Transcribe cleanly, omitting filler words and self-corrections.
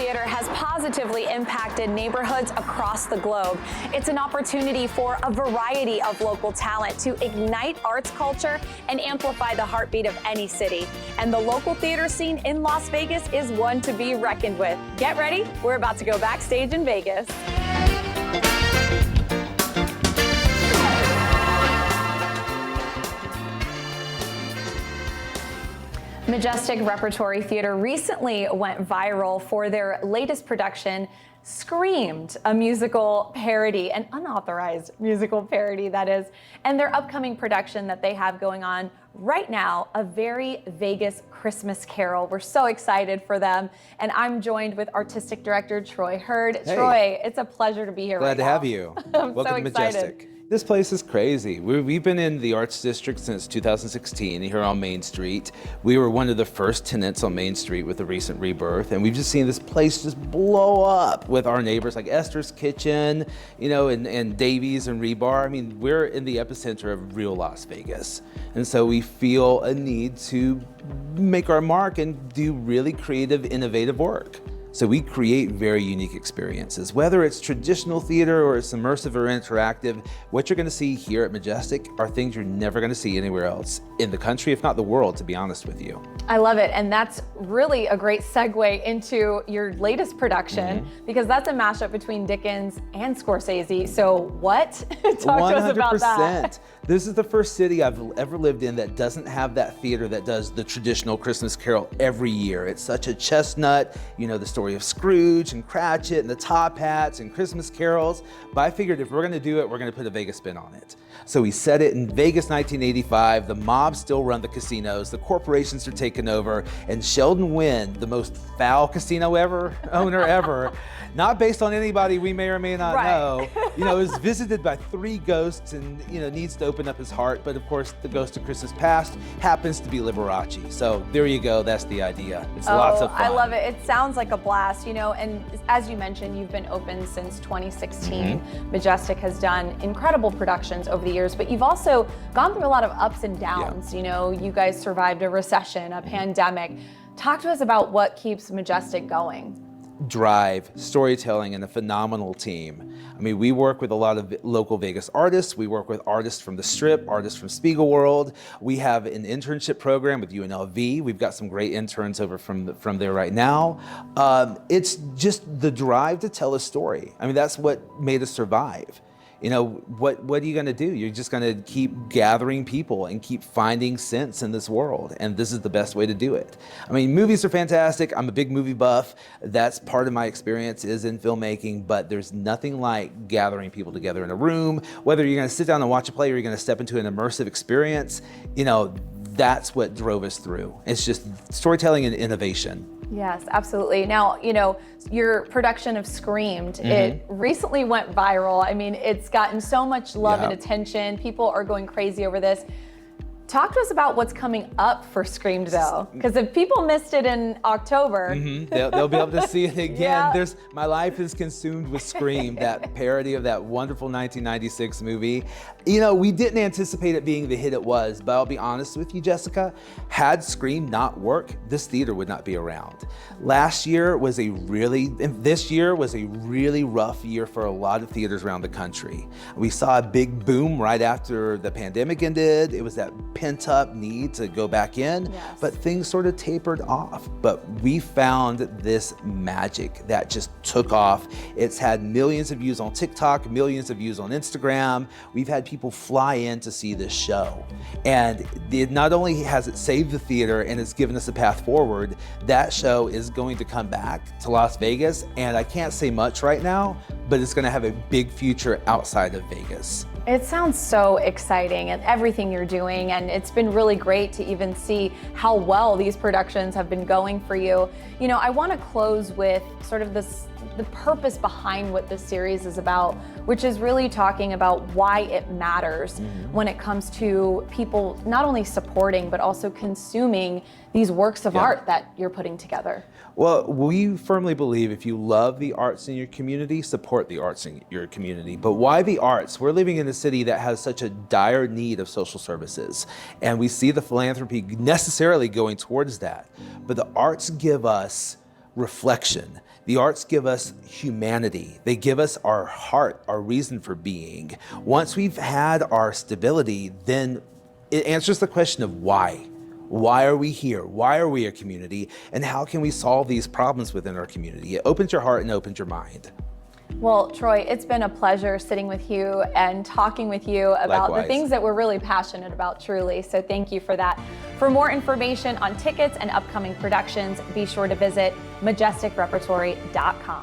Theatre has positively impacted neighborhoods across the globe. It's an opportunity for a variety of local talent to ignite arts culture and amplify the heartbeat of any city. And the local theater scene in Las Vegas is one to be reckoned with. Get ready, we're about to go backstage in Vegas. Majestic Repertory Theatre recently went viral for their latest production, Screamed, a musical parody, an unauthorized musical parody, that is, and their upcoming production that they have going on right now, A Very Vegas Christmas Carol. We're so excited for them, and I'm joined with Artistic Director Troy Hurd. Hey. Troy, it's a pleasure to be here right now. Glad to have you. I'm Welcome so to excited. Majestic. This place is crazy. We've been in the Arts District since 2016 here on Main Street. We were one of the first tenants on Main Street with the recent rebirth, and we've just seen this place just blow up with our neighbors like Esther's Kitchen, you know, and Davies and Rebar. I mean, we're in the epicenter of real Las Vegas. And so we feel a need to make our mark and do really creative, innovative work. So we create very unique experiences, whether it's traditional theater or it's immersive or interactive. What you're gonna see here at Majestic are things you're never gonna see anywhere else in the country, if not the world, to be honest with you. I love it, and that's really a great segue into your latest production, because that's a mashup between Dickens and Scorsese. So what? Talk to us about that. This is the first city I've ever lived in that doesn't have that theater that does the traditional Christmas Carol every year. It's such a chestnut, you know, the story of Scrooge and Cratchit and the Top Hats and Christmas carols. But I figured if we're gonna do it, we're gonna put a Vegas spin on it. So we set it in Vegas 1985. The mob still run the casinos, the corporations are taken over, and Sheldon Wynn, the most foul casino owner ever, not based on anybody we may or may not know, you know, is visited by 3 ghosts and, you know, needs to open up his heart. But of course, the ghost of Christmas past happens to be Liberace. So there you go, that's the idea. It's lots of fun. I love it. It sounds like a blast, you know, and as you mentioned, you've been open since 2016. Majestic has done incredible productions over the years, but you've also gone through a lot of ups and downs. You know, you guys survived a recession, a pandemic. Talk to us about what keeps Majestic going. Drive, storytelling, and a phenomenal team. I mean, we work with a lot of local Vegas artists. We work with artists from the Strip, artists from Spiegelworld. We have an internship program with UNLV. We've got some great interns over from there right now. It's just the drive to tell a story. I mean, that's what made us survive. You know, what are you gonna do? You're just gonna keep gathering people and keep finding sense in this world. And this is the best way to do it. I mean, movies are fantastic. I'm a big movie buff. That's part of my experience is in filmmaking, but there's nothing like gathering people together in a room, whether you're gonna sit down and watch a play or you're gonna step into an immersive experience, you know, that's what drove us through. It's just storytelling and innovation. Yes, absolutely. Now, you know, your production of Screamed, it recently went viral. I mean, it's gotten so much love and attention. People are going crazy over this. Talk to us about what's coming up for Screamed, though, because if people missed it in October, they'll be able to see it again. My life is consumed with Scream, that parody of that wonderful 1996 movie. You know, we didn't anticipate it being the hit it was, but I'll be honest with you, Jessica, had Scream not worked, this theater would not be around. This year was a really rough year for a lot of theaters around the country. We saw a big boom right after the pandemic ended. It was that pent-up need to go back in, but things sort of tapered off. But we found this magic that just took off. It's had millions of views on TikTok, millions of views on Instagram. We've had people fly in to see this show. And not only has it saved the theater and it's given us a path forward, that show is going to come back to Las Vegas. And I can't say much right now, but it's gonna have a big future outside of Vegas. It sounds so exciting and everything you're doing, and it's been really great to even see how well these productions have been going for you. You know, I want to close with sort of the purpose behind what this series is about, which is really talking about why it matters when it comes to people not only supporting but also consuming these works of art that you're putting together. Well, we firmly believe if you love the arts in your community, support the arts in your community. But why the arts? We're living in a city that has such a dire need of social services, and we see the philanthropy necessarily going towards that. But the arts give us reflection. The arts give us humanity. They give us our heart, our reason for being. Once we've had our stability, then it answers the question of why. Why are we here? Why are we a community? And how can we solve these problems within our community? It opens your heart and opens your mind. Well, Troy, it's been a pleasure sitting with you and talking with you about Likewise. the things that we're really passionate about, truly. So thank you for that. For more information on tickets and upcoming productions, be sure to visit majesticrepertory.com.